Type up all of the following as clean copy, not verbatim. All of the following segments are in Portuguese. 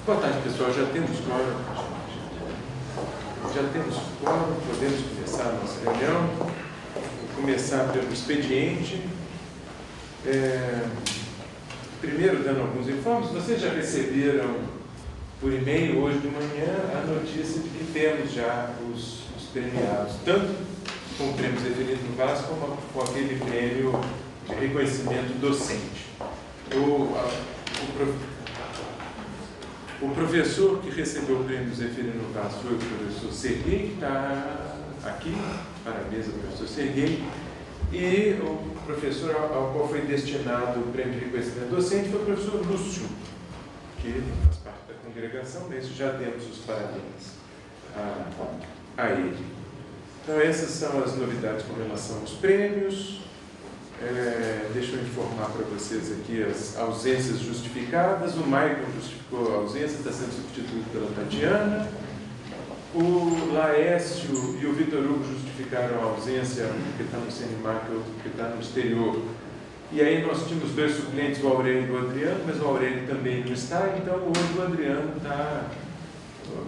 Boa tarde, pessoal. Já temos quórum. Podemos começar a nossa reunião. Vou começar pelo expediente. Primeiro, dando alguns informes, vocês já receberam por e-mail hoje de manhã a notícia de que temos já os premiados, tanto com o prêmio Zeferino Vaz como com aquele prêmio de reconhecimento docente. O professor que recebeu o prêmio Zeferino Vaz foi o professor Serguei, que está aqui, parabéns ao professor Serguei, e o professor ao qual foi destinado o prêmio de reconhecimento docente foi o professor Lúcio, que faz parte da congregação, mas já demos os parabéns a ele. Então, essas são as novidades com relação aos prêmios. Deixa eu informar para vocês aqui as ausências justificadas. O Michael justificou a ausência, está sendo substituído pela Tatiana. O Laércio e o Vitor Hugo justificaram a ausência, porque está no Semimac e outro porque está no exterior. E aí nós tínhamos dois suplentes, o Aurélio e o Adriano, mas o Aurélio também não está, então hoje o Adriano está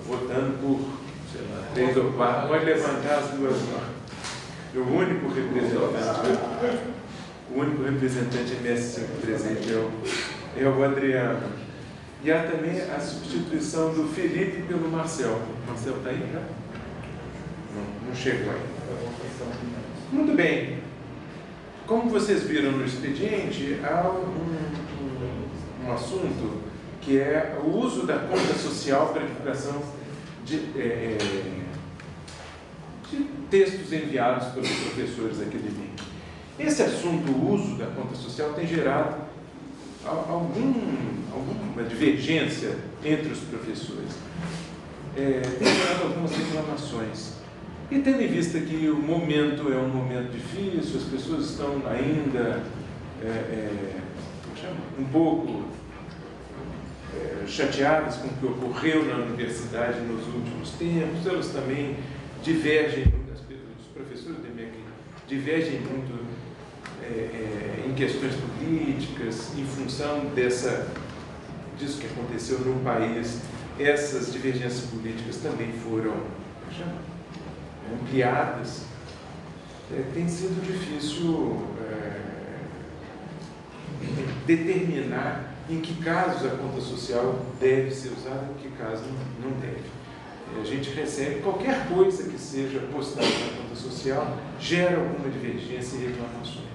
votando por, sei lá, 3 ou 4. Pode levantar as duas mãos. O único representante MS5 presente é o Adriano. E há também a substituição do Felipe pelo Marcel. O Marcel está aí já? Não chegou ainda. Muito bem. Como vocês viram no expediente, há um assunto que é o uso da conta social para divulgação de textos enviados pelos professores aqui de mim. Esse assunto, o uso da conta social, tem gerado alguma divergência entre os professores. Tem gerado algumas reclamações. E tendo em vista que o momento é um momento difícil, as pessoas estão ainda um pouco chateadas com o que ocorreu na universidade nos últimos tempos, elas também divergem, os professores da MEC divergem muito em questões políticas, em função disso que aconteceu no país. Essas divergências políticas também foram ampliadas. Tem sido difícil determinar em que casos a conta social deve ser usada e em que casos não deve. A gente recebe qualquer coisa que seja postada na conta social, gera alguma divergência e reclamações.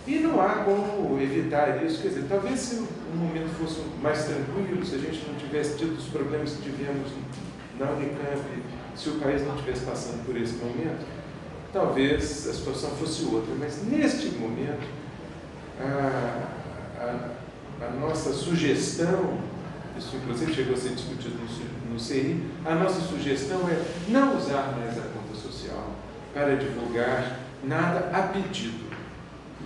E não há como evitar isso. Quer dizer, talvez se o momento fosse mais tranquilo, se a gente não tivesse tido os problemas que tivemos na Unicamp, se o país não estivesse passando por esse momento, talvez a situação fosse outra. Mas neste momento, a nossa sugestão, isso inclusive chegou a ser discutido no CI, a nossa sugestão é não usar mais a conta social para divulgar nada a pedido.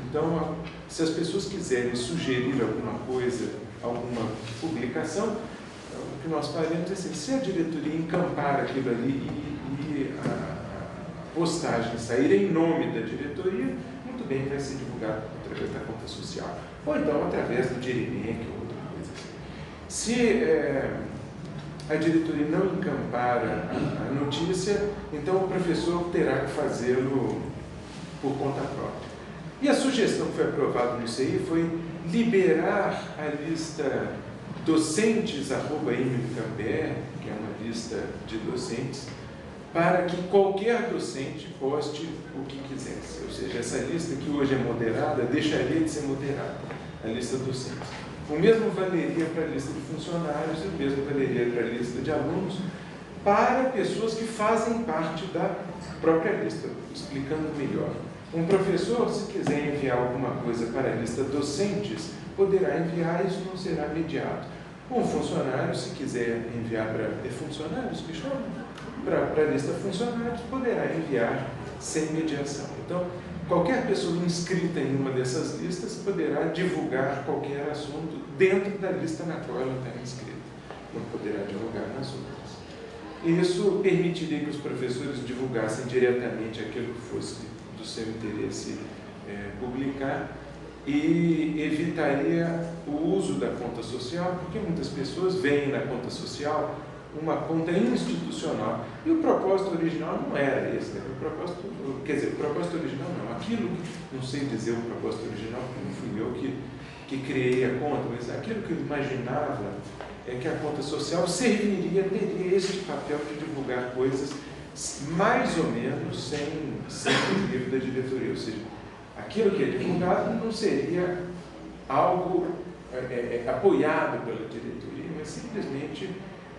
Então, se as pessoas quiserem sugerir alguma coisa, alguma publicação, o que nós faremos é assim: se a diretoria encampar aquilo ali e a postagem sair em nome da diretoria, muito bem, vai ser divulgado através da conta social. Ou então através do Dirimec ou outra coisa assim. Se a diretoria não encampar a notícia, então o professor terá que fazê-lo por conta própria. E a sugestão que foi aprovada no CI foi liberar a lista docentes@imicambr, que é uma lista de docentes, para que qualquer docente poste o que quisesse. Ou seja, essa lista que hoje é moderada deixaria de ser moderada, a lista docente. O mesmo valeria para a lista de funcionários e o mesmo valeria para a lista de alunos, para pessoas que fazem parte da própria lista. Explicando melhor. Um professor, se quiser enviar alguma coisa para a lista docentes, poderá enviar, isso não será mediado. Um funcionário, se quiser enviar para funcionários, que chamam, para a lista funcionários, poderá enviar sem mediação. Então, qualquer pessoa inscrita em uma dessas listas poderá divulgar qualquer assunto dentro da lista na qual ela está inscrita. Não poderá divulgar nas outras. Isso permitiria que os professores divulgassem diretamente aquilo que fosse do seu interesse publicar, e evitaria o uso da conta social, porque muitas pessoas veem na conta social uma conta institucional. E o propósito original não era esse, né? O propósito original não, não sei dizer o propósito original, porque não fui eu que criei a conta, mas aquilo que eu imaginava é que a conta social teria este papel de divulgar coisas mais ou menos sem o livro da diretoria, ou seja, aquilo que é divulgado não seria algo apoiado pela diretoria, mas simplesmente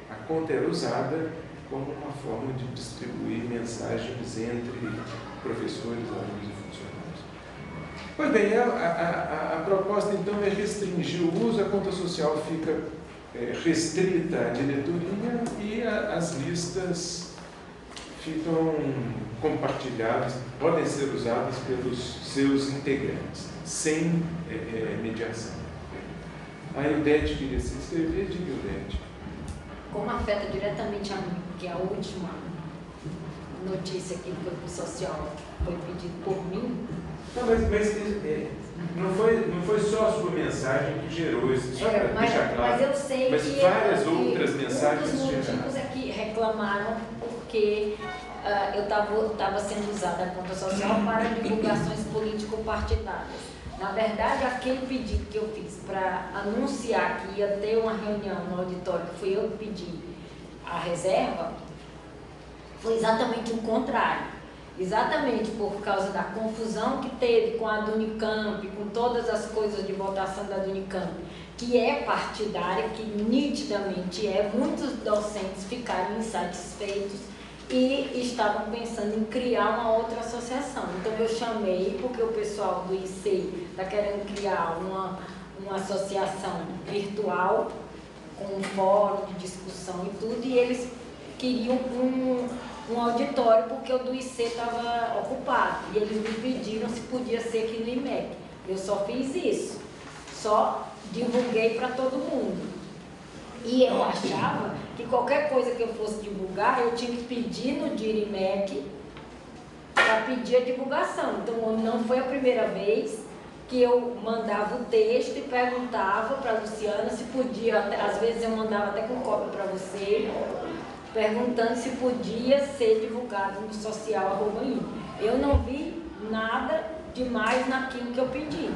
a conta era usada como uma forma de distribuir mensagens entre professores, alunos e funcionários. Pois bem, a proposta então é restringir o uso, a conta social fica restrita à diretoria e as listas ficam compartilhadas, podem ser usadas pelos seus integrantes, sem mediação. A Ildete queria se inscrever, diga Ildete. Como afeta diretamente a mim, que a última notícia que foi para o social foi pedido por mim. Não, mas não foi só a sua mensagem que gerou isso, só para deixar claro. Mas eu sei mas que várias outras mensagens um dos motivos é que reclamaram porque eu estava sendo usada a conta social para divulgações político-partidárias. Na verdade, aquele pedido que eu fiz para anunciar que ia ter uma reunião no auditório, que fui eu que pedi a reserva, foi exatamente o contrário. Exatamente por causa da confusão que teve com a do Unicamp, com todas as coisas de votação da do Unicamp, que é partidária, que nitidamente muitos docentes ficaram insatisfeitos e estavam pensando em criar uma outra associação. Então eu chamei, porque o pessoal do IC está querendo criar uma associação virtual, com um fórum de discussão e tudo, e eles queriam um auditório, porque o do IC estava ocupado, e eles me pediram se podia ser aqui no IMEC. Eu só fiz isso, só divulguei para todo mundo. E eu achava que qualquer coisa que eu fosse divulgar, eu tinha que pedir no DIRIMEC para pedir a divulgação. Então, não foi a primeira vez que eu mandava o texto e perguntava para a Luciana se podia, às vezes eu mandava até com cópia para você, perguntando se podia ser divulgado no social@in. Eu não vi nada demais naquilo que eu pedi.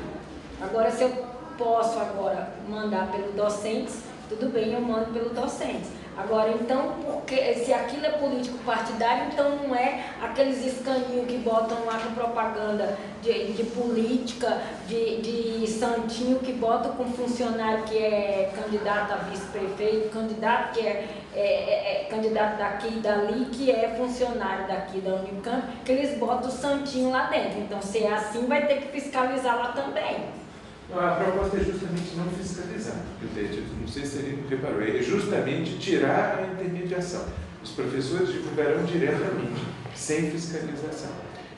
Agora, se eu posso agora mandar pelo docentes, tudo bem, eu mando pelo docentes. Agora, então, porque se aquilo é político partidário, então não é aqueles escaninhos que botam lá com propaganda de política, de santinho que botam com funcionário que é candidato a vice-prefeito, candidato que é candidato daqui e dali, que é funcionário daqui da Unicamp, que eles botam o santinho lá dentro. Então, se é assim, vai ter que fiscalizar lá também. A proposta é justamente não fiscalizar, não sei se ele reparou, é justamente tirar a intermediação. Os professores divulgarão diretamente, sem fiscalização.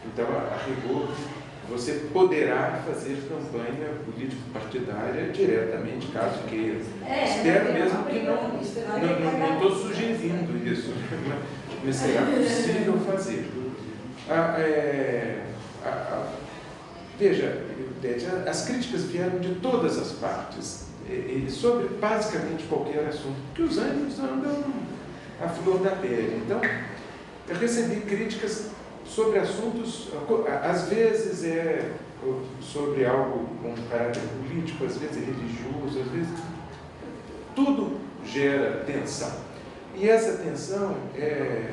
Então, a rigor, você poderá fazer campanha político-partidária diretamente, caso queira. Espero mesmo que não estou sugerindo isso, mas será possível fazer. Veja, as críticas vieram de todas as partes, sobre basicamente qualquer assunto, porque os ânimos andam à flor da pele. Então, eu recebi críticas sobre assuntos, às vezes sobre algo com caráter político, às vezes religioso, às vezes tudo gera tensão. E essa tensão é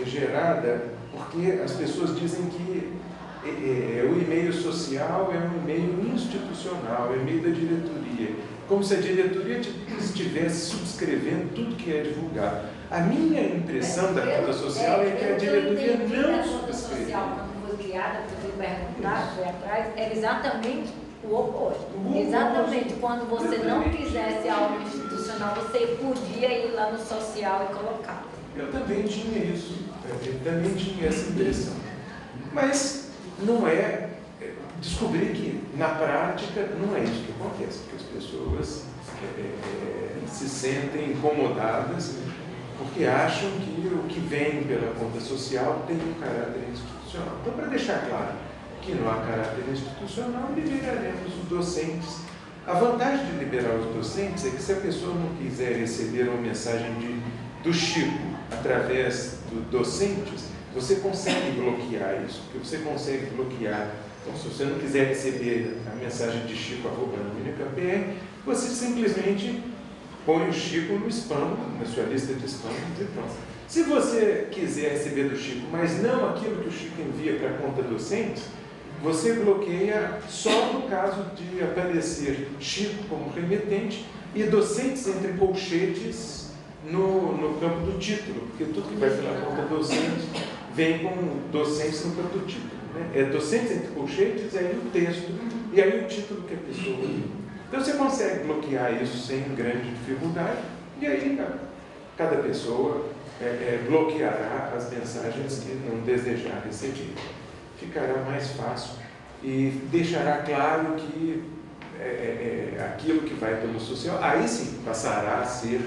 gerada porque as pessoas dizem que o e-mail social é um e-mail institucional, é um e-mail da diretoria, como se a diretoria estivesse subscrevendo tudo que é divulgado. A minha impressão da conta social é que a diretoria não subscreve. A conta social, quando foi criada, por perguntar, foi atrás, era exatamente o oposto. Exatamente, quando você não quisesse algo institucional, você podia ir lá no social e colocar. Eu também tinha isso, eu também tinha essa impressão. Mas não descobri que na prática não é isso que acontece, porque as pessoas se sentem incomodadas porque acham que o que vem pela conta social tem um caráter institucional. Então, para deixar claro que que não há caráter institucional, liberaremos os docentes. A vantagem de liberar os docentes é que se a pessoa não quiser receber uma mensagem do Chico através dos docentes, você consegue bloquear isso, porque você consegue bloquear. Então, se você não quiser receber a mensagem de Chico@unicamp.br, você simplesmente põe o Chico no spam, na sua lista de spam e pronto. Se você quiser receber do Chico, mas não aquilo que o Chico envia para a conta docente, você bloqueia só no caso de aparecer Chico como remetente e docentes entre colchetes no campo do título, porque tudo que vai pela conta docente vem com docentes no campo do título. Né? É docentes entre colchetes, aí o texto e aí o título que a pessoa lê. Então você consegue bloquear isso sem grande dificuldade e aí cada pessoa bloqueará as mensagens que não desejar receber. Ficará mais fácil e deixará claro que aquilo que vai pelo social, aí sim passará a ser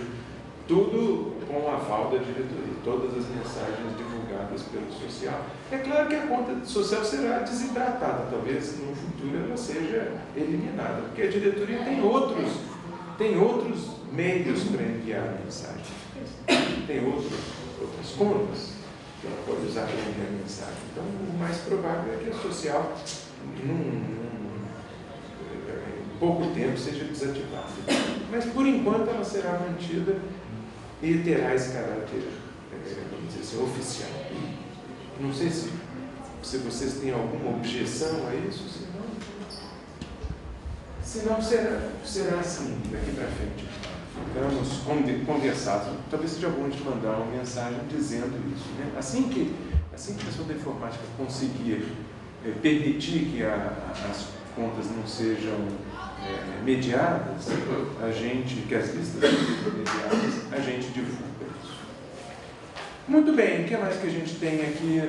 tudo com o aval da diretoria, todas as mensagens divulgadas pelo social. É claro que a conta social será desidratada, talvez no futuro ela seja eliminada, porque a diretoria tem outros meios para enviar mensagem, tem outras contas que ela pode usar para enviar mensagem. Então, o mais provável é que a social, em pouco tempo, seja desativada. Mas, por enquanto, ela será mantida e terá esse caráter, vamos dizer assim, oficial. Não sei se vocês têm alguma objeção a isso, senão será assim, daqui para frente. Ficamos conversados. Talvez seja bom a gente mandar uma mensagem dizendo isso. Né? Assim que a pessoa da informática conseguir permitir que as contas não sejam mediadas, que as listas sejam mediadas, a gente divulga isso. Muito bem, o que mais que a gente tem aqui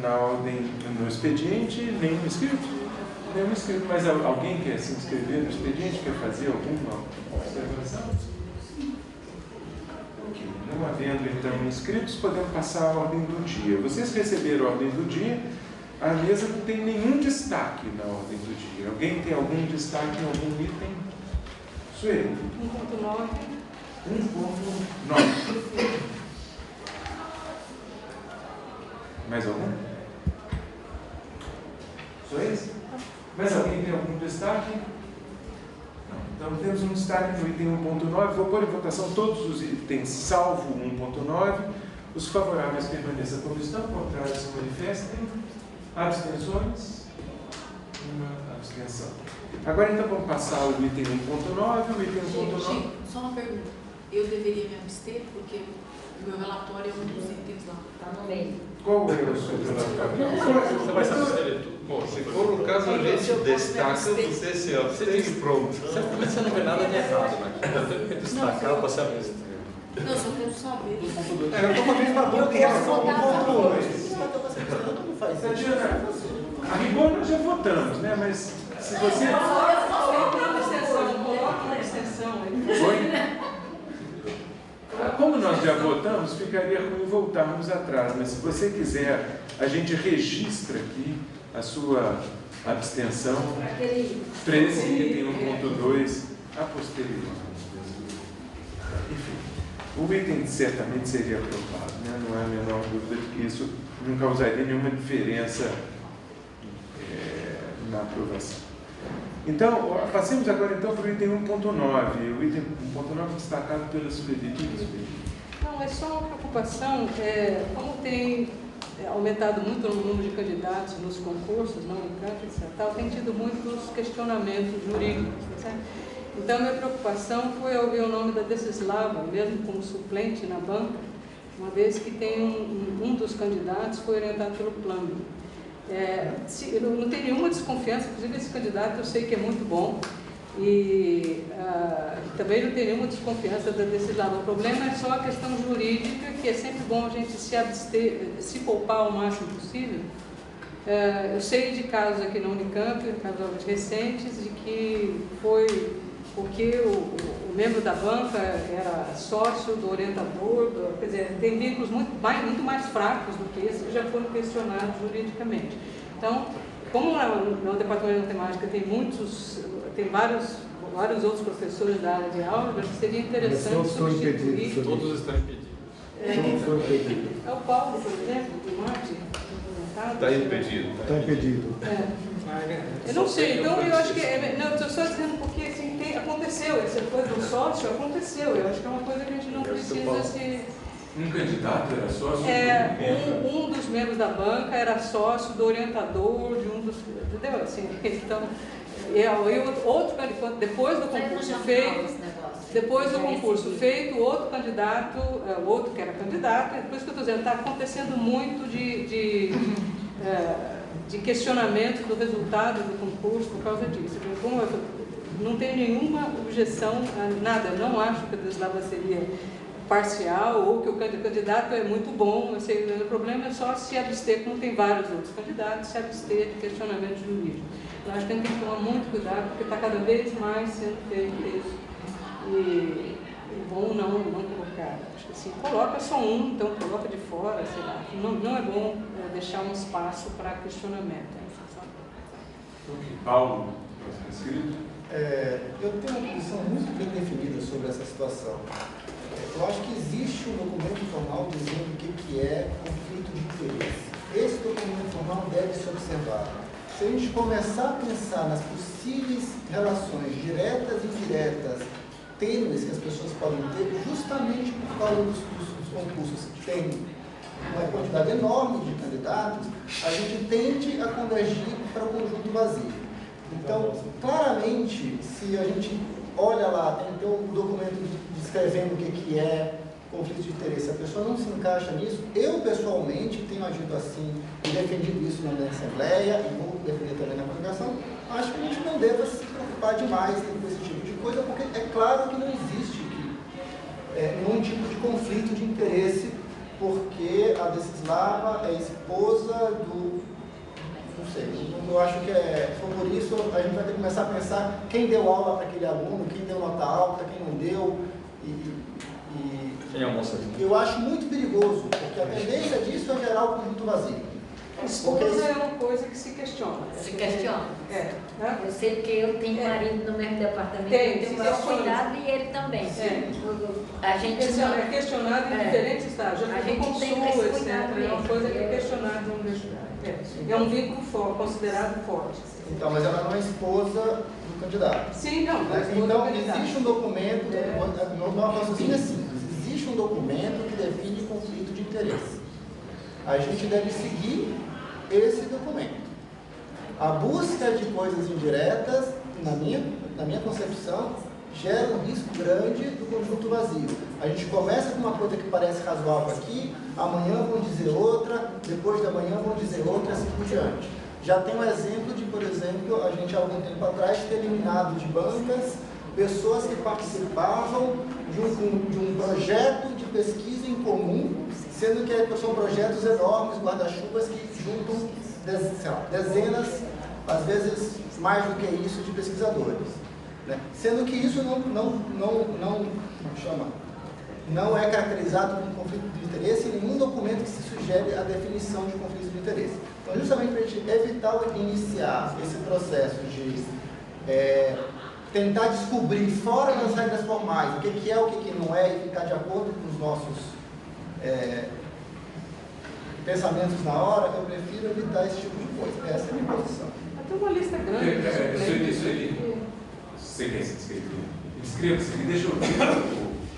na ordem, no expediente? Nenhum inscrito? Nenhum inscrito, mas alguém quer se inscrever no expediente? Quer fazer alguma observação? Ok, não havendo então inscritos, podemos passar a ordem do dia. Vocês receberam a ordem do dia, a mesa não tem nenhum destaque na ordem do dia. Alguém tem algum destaque em algum item? Sueli. 1.9. 1.9. Mais algum? Só esse? Mais alguém tem algum destaque? Não. Então temos um destaque no item 1.9. Vou pôr em votação todos os itens, salvo 1.9. Os favoráveis permaneçam como estão, contrários se manifestem. Abstenções? Uma abstenção. Agora então vamos passar o item 1.9, o item 1.9. Só uma pergunta. Eu deveria me abster porque o meu relatório é um dos itens lá. Está no meio. Qual é o seu relatório? Você vai se abster tudo. Bom, se for o caso, a gente destaca, você se abstém e pronto. Certamente você não vê nada de errado, né? Tem que destacar para se abster. Não, só quero saber. Eu estou fazendo uma dúvida em relação ao 1.2. Tatiana, a rigor nós já votamos, né? Mas se você... Coloca uma extensão aí. Oi? Como nós já votamos, ficaria ruim voltarmos atrás, mas se você quiser, a gente registra aqui a sua abstenção 13, que tem 1.2 a posteriori. Enfim, o item certamente seria aprovado, né? Não há a menor dúvida de que isso não causaria nenhuma diferença na aprovação. Então, passemos agora então para o item 1.9. O item 1.9 destacado pela Sueli. Não, é só uma preocupação, como tem aumentado muito o número de candidatos nos concursos, na Unicamp, etc., tem tido muitos questionamentos jurídicos, certo? Então, minha preocupação foi ao ver o nome da Decislava, mesmo como suplente na banca, uma vez que tem um dos candidatos foi orientado pelo plano. Eu não tenho nenhuma desconfiança, inclusive esse candidato eu sei que é muito bom, e também não tenho nenhuma desconfiança da Decislava. O problema é só a questão jurídica, que é sempre bom a gente se abster, se poupar o máximo possível. Eu sei de casos aqui na Unicamp, casos recentes, de que foi porque o membro da banca era sócio do orientador, quer dizer, tem vínculos muito mais fracos do que esse que já foram questionados juridicamente. Então, como no departamento de matemática tem vários outros professores da área de álgebra, seria interessante substituir. Todos estão impedidos. É o Paulo, por exemplo, do Marte. Está impedido. Está impedido. Eu não sei, então eu acho que. Não, eu estou só dizendo porque assim, aconteceu, essa coisa do sócio aconteceu. Eu acho que é uma coisa que a gente não precisa se. Um candidato era sócio? Um dos membros da banca era sócio do orientador de um dos. Entendeu? Assim, então. Outro candidato, depois do concurso feito, outro candidato, outro que era candidato, por isso que eu estou dizendo, está acontecendo muito de questionamento do resultado do concurso por causa disso. Como não tenho nenhuma objeção a nada, eu não acho que a Deslava seria parcial ou que o candidato é muito bom, o problema é só se abster, como tem vários outros candidatos, se abster de questionamento jurídico. Eu acho que a gente tem que tomar muito cuidado, porque está cada vez mais sendo feito isso. E bom não colocar. Acho que assim, coloca só um, então coloca de fora, sei lá. Não é bom deixar um espaço para questionamento. Paulo, próximo inscrito. Eu tenho uma posição muito bem definida sobre essa situação. Eu acho que existe um documento formal dizendo o que é conflito de interesse. Esse documento formal deve ser observado. Se a gente começar a pensar nas possíveis relações diretas e indiretas, tênues que as pessoas podem ter, justamente por causa dos concursos que tem uma quantidade enorme de candidatos, a gente tende a convergir para o conjunto vazio. Então, claramente, se a gente olha lá, tem um documento descrevendo o que é conflito de interesse, a pessoa não se encaixa nisso. Eu, pessoalmente, tenho agido assim e defendido isso na Assembleia e vou defender também na congregação. Acho que a gente não deva se preocupar demais com esse tipo de coisa, porque é claro que não existe nenhum tipo de conflito de interesse, porque a Desislava é esposa do... Não sei, eu acho que por isso a gente vai ter que começar a pensar quem deu aula para aquele aluno, quem deu nota alta, quem não deu. Quem é a moça? Eu acho muito perigoso, porque a tendência disso é gerar o conjunto vazio. Esposa é uma coisa que se questiona. Se questiona. Né? Eu sei que eu tenho marido no mesmo departamento, Tem, eu tenho o maior cuidado e ele também. A gente não... É questionado em diferentes estágios. A gente tem esse etc. cuidado É uma mesmo. coisa que é questionada na universidade. É um vínculo forte, considerado forte. Então, mas ela não é esposa do candidato. Sim, não. Então, existe um documento, não raciocínio é simples, existe um documento que define conflito de interesse. A gente deve seguir esse documento. A busca de coisas indiretas, na minha concepção, gera um risco grande do conjunto vazio. A gente começa com uma coisa que parece razoável aqui, amanhã vão dizer outra, depois da manhã vão dizer outra, assim por diante. Já tem um exemplo de, por exemplo, a gente há algum tempo atrás ter eliminado de bancas pessoas que participavam de um projeto de pesquisa em comum, sendo que são projetos enormes, guarda-chuvas que juntam dezenas, às vezes mais do que isso, de pesquisadores. Né? Sendo que isso não é caracterizado como conflito de interesse em nenhum documento que se sugere a definição de conflito de interesse. Então, justamente para a gente evitar iniciar esse processo de tentar descobrir fora das regras formais o que é, o que não é, e ficar de acordo com os nossos pensamentos na hora, eu prefiro evitar esse tipo de coisa. Essa é a minha posição. Tem uma lista grande. Isso aí. Você quer se inscrever? Inscreva-se e deixa eu ver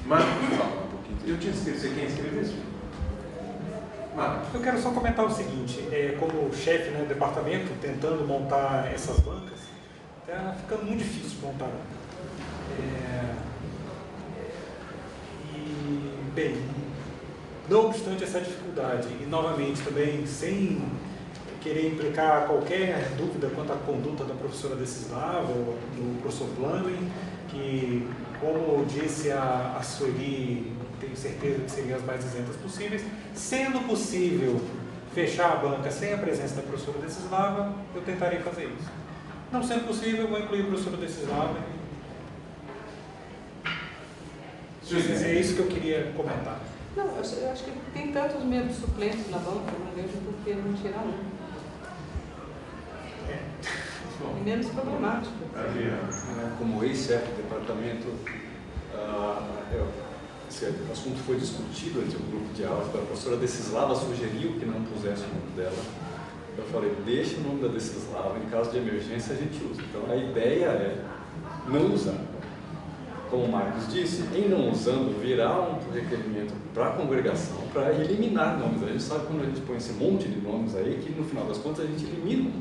o Marcos falar um pouquinho. Eu tinha escrito, você quer inscrever-se? Marcos. Eu quero só comentar o seguinte, como chefe do departamento, tentando montar essas bancas, está ficando muito difícil montar banca. Bem, não obstante essa dificuldade, e novamente também sem querer implicar qualquer dúvida quanto à conduta da professora Desislava ou do professor Planley, que, como disse a Sueli, tenho certeza que seriam as mais isentas possíveis, sendo possível fechar a banca sem a presença da professora Desislava, eu tentarei fazer isso. Não sendo possível, eu vou incluir a professora Desislava. É isso que eu queria comentar. Não, eu acho que tem tantos membros suplentes na banca, eu não vejo por que não tirar um. Bom, e menos problemático. Adriano. Como ex-chefe do departamento, esse assunto foi discutido entre o grupo de aulas. A professora Decislava sugeriu que não pusesse o nome dela. Eu falei, deixa o nome da Decislava, em caso de emergência a gente usa. Então a ideia é não usar. Como o Marcos disse, em não usando, virar um requerimento para a congregação para eliminar nomes. A gente sabe quando a gente põe esse monte de nomes aí, que no final das contas a gente elimina.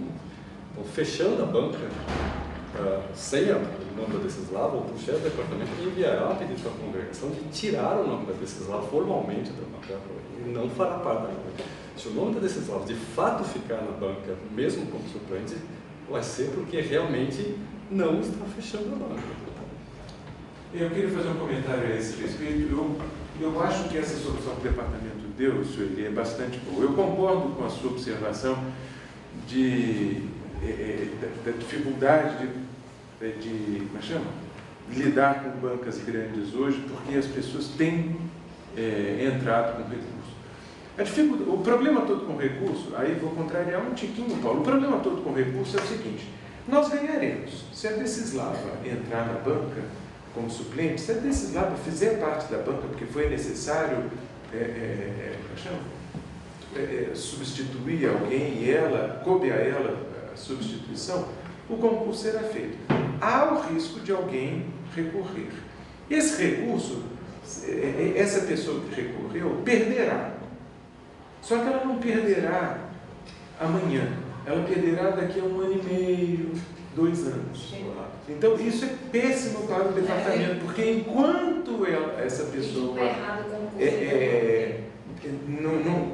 Então, fechando a banca, sem o nome da Decislava, o chefe do departamento enviará um pedido para a congregação de tirar o nome da Decislava formalmente da banca e não fará parte da banca. Se o nome da Decislava de fato ficar na banca, mesmo como suplente, vai ser porque realmente não está fechando a banca. Eu queria fazer um comentário a esse respeito. Eu acho que essa solução que o departamento deu, Sueli, é bastante boa. Eu concordo com a sua observação da dificuldade como chama? Lidar com bancas grandes hoje, porque as pessoas têm entrado com recurso. O problema todo com recurso, aí vou contrariar um tiquinho, Paulo, o problema todo com recurso é o seguinte: nós ganharemos. Se a Decislava entrar na banca como suplente, se a Decislava fizer parte da banca, porque foi necessário substituir alguém e coube a ela a substituição, o concurso será feito. Há o risco de alguém recorrer. Esse recurso, essa pessoa que recorreu, perderá. Só que ela não perderá amanhã, ela perderá daqui a 1 ano e meio, 2 anos. Então, isso é péssimo para o departamento, porque enquanto essa pessoa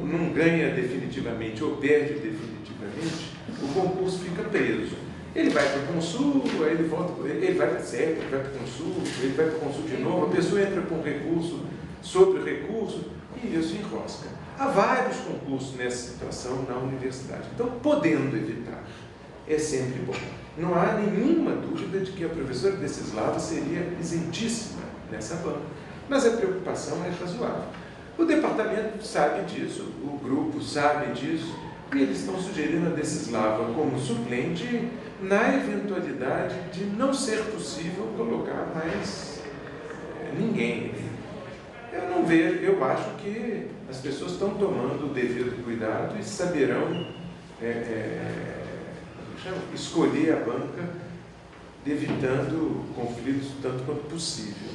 não ganha definitivamente ou perde definitivamente, o concurso fica preso. Ele vai para o consul, aí ele volta, ele vai para a CEP, ele vai para o consul, ele vai para o consul de novo, a pessoa entra com recurso sobre recurso e isso enrosca. Há vários concursos nessa situação na universidade. Então, podendo evitar, é sempre bom. Não há nenhuma dúvida de que a professora Decislava seria isentíssima nessa banca, mas a preocupação é razoável. O departamento sabe disso, o grupo sabe disso, e eles estão sugerindo a Decislava como suplente na eventualidade de não ser possível colocar mais ninguém. Eu não vejo, eu acho que as pessoas estão tomando o devido cuidado e saberão escolher a banca, evitando conflitos tanto quanto possível.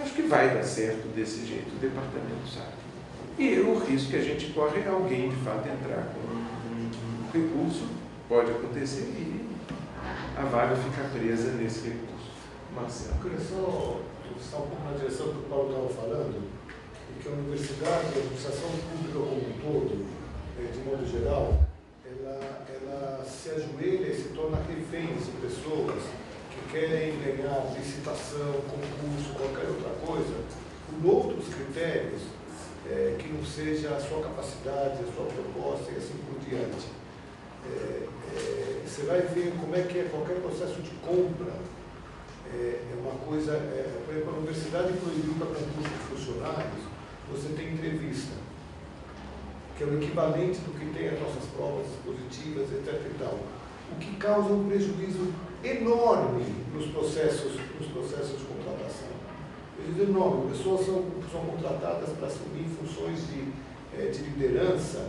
Acho que vai dar certo desse jeito, o departamento sabe. E o risco que a gente corre é alguém de fato entrar com um recurso, pode acontecer, e a vaga ficar presa nesse recurso. Marcelo. Eu queria só estar um pouco na direção que o Paulo estava falando, e que a universidade, a administração pública como um todo, de modo geral, ela se ajoelha e se torna refém de pessoas que querem ganhar licitação, concurso, qualquer outra coisa, por outros critérios que não seja a sua capacidade, a sua proposta e assim por diante. Você vai ver como é que é qualquer processo de compra. É uma coisa, por exemplo, a universidade proibiu para concurso de funcionários, você tem entrevista, que é o equivalente do que tem as nossas provas expositivas, etc. e tal. O que causa um prejuízo enorme nos processos de contratação. Prejuízo enorme. Pessoas são contratadas para assumir funções de liderança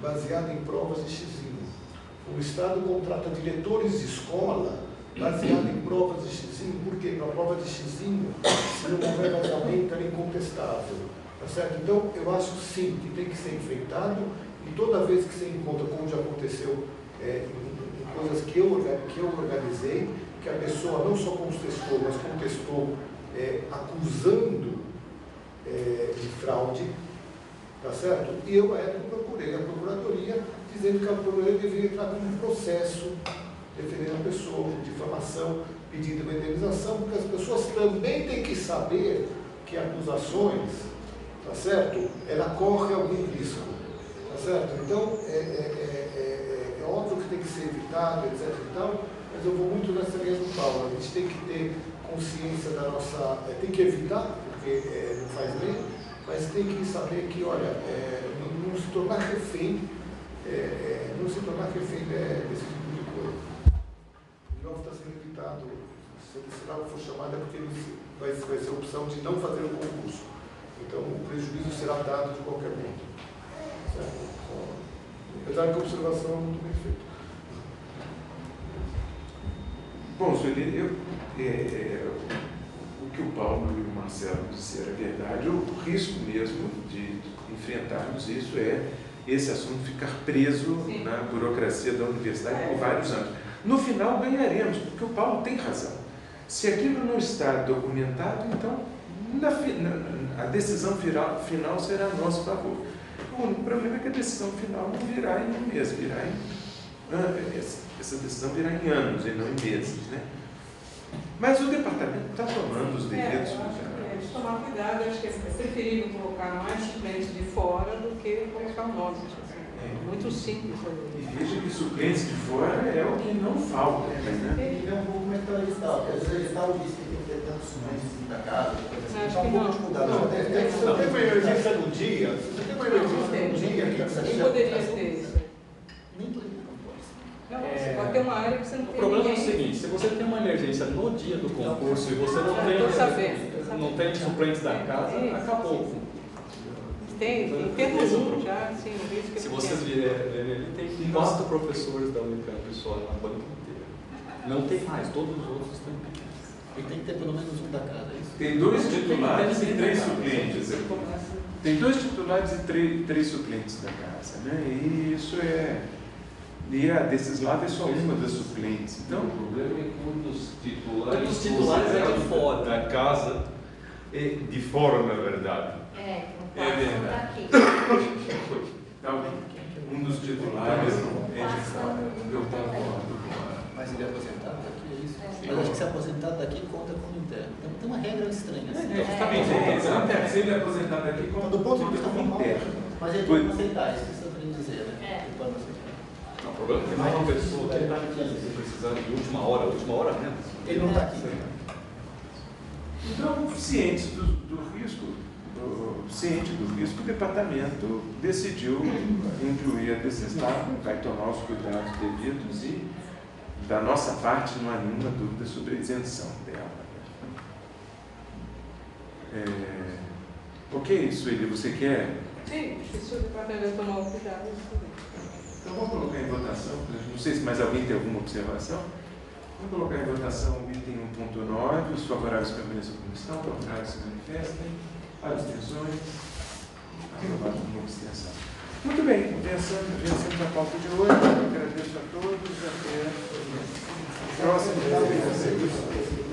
baseada em provas de xizinho. O Estado contrata diretores de escola baseado em provas de xizinho. Por quê? Para a prova de xizinho, se não houver vazamento, ela é incontestável. Tá certo? Então, eu acho sim que tem que ser enfrentado, e toda vez que você encontra, como já aconteceu em coisas que eu organizei, que a pessoa não só contestou, mas contestou acusando de fraude, tá certo? E eu procurei a Procuradoria, dizendo que a Procuradoria deveria entrar com um processo defendendo a pessoa, difamação, pedindo uma indenização, porque as pessoas também têm que saber que acusações, tá certo? Ela corre algum risco, tá certo? Então, é óbvio que tem que ser evitado, etc. e tal, mas eu vou muito nessa linha do Paulo. A gente tem que ter consciência da nossa... tem que evitar, porque não faz bem, mas tem que saber que, olha, não se tornar refém, desse tipo de coisa. chamado, se o sinal for chamado é porque ele vai ser a opção de não fazer o concurso. Então, o prejuízo será dado de qualquer modo. Certo? Apesar que a observação é muito bem feita. Bom, Sueli, o que o Paulo e o Marcelo disseram é verdade. O risco mesmo de enfrentarmos isso é esse assunto ficar preso na burocracia da universidade por vários anos. No final ganharemos, porque o Paulo tem razão. Se aquilo não está documentado, então a decisão final será a nosso favor. O único problema é que a decisão final não virá em um mês, virá essa decisão virá em anos e não em meses, né? Mas o departamento está tomando os devidos cuidados. Tomar cuidado, acho que é preferível colocar mais suplentes de fora do que colocar novos. Muito simples. E veja que suplentes de fora é o que não falta. Né? É um pouco como é que está o edital. Às vezes o edital diz que tem que ter tantos suplentes da casa, Acho que não. Se você tem uma emergência no dia, Quem poderia ter isso? nem tudo não pode. Não, você pode ter uma área que você não tem. O problema é o ninguém. seguinte, se você tem uma emergência no dia do concurso e você não tem suplentes da casa, acabou. Tem termos já, sim, isso que Se vocês virem, ele tem 4 professores da Unicamp só na banca inteira. Não tem mais, todos os outros estão pequenos. Ele tem que ter pelo menos um da casa, é isso? Tem 2 titulares e 3 suplentes. Tem 2 titulares e 3 suplentes da casa, né? E isso é... E a Desislava é só uma das suplentes. Então, o problema é que um dos titulares... Um dos titulares é de fora. Da casa é de fora, na verdade. É verdade. Então, um dos titulares é de fora. Eu concordo. Mas ele é aposentado daqui, é isso? Mas acho que se aposentado daqui conta como interno. Então tem uma regra estranha. Assim. Exatamente. Se ele é aposentado aqui, Então, do ponto de vista formal, interno. mas ele pode aceitar, isso que você está querendo dizer, né? Ele pode aceitar. O problema é que mais uma pessoa que está aqui, se precisar de última hora mesmo. Ele não está aqui. Então, ciente do risco, o departamento decidiu incluir a Desislava, vai tomar os cuidados devidos e, da nossa parte, não há nenhuma dúvida sobre a isenção dela. Ok, Sueli, você quer? Sim, se o departamento tomar o cuidado, Então vamos colocar em votação. Não sei se mais alguém tem alguma observação. Vamos colocar em votação o item 1.9. Os favoráveis permaneçam como estão, contrários se manifestem. Abstenções. Aprovado por uma abstenção. Muito bem, vencemos a pauta de hoje. Agradeço a todos. Até o próximo.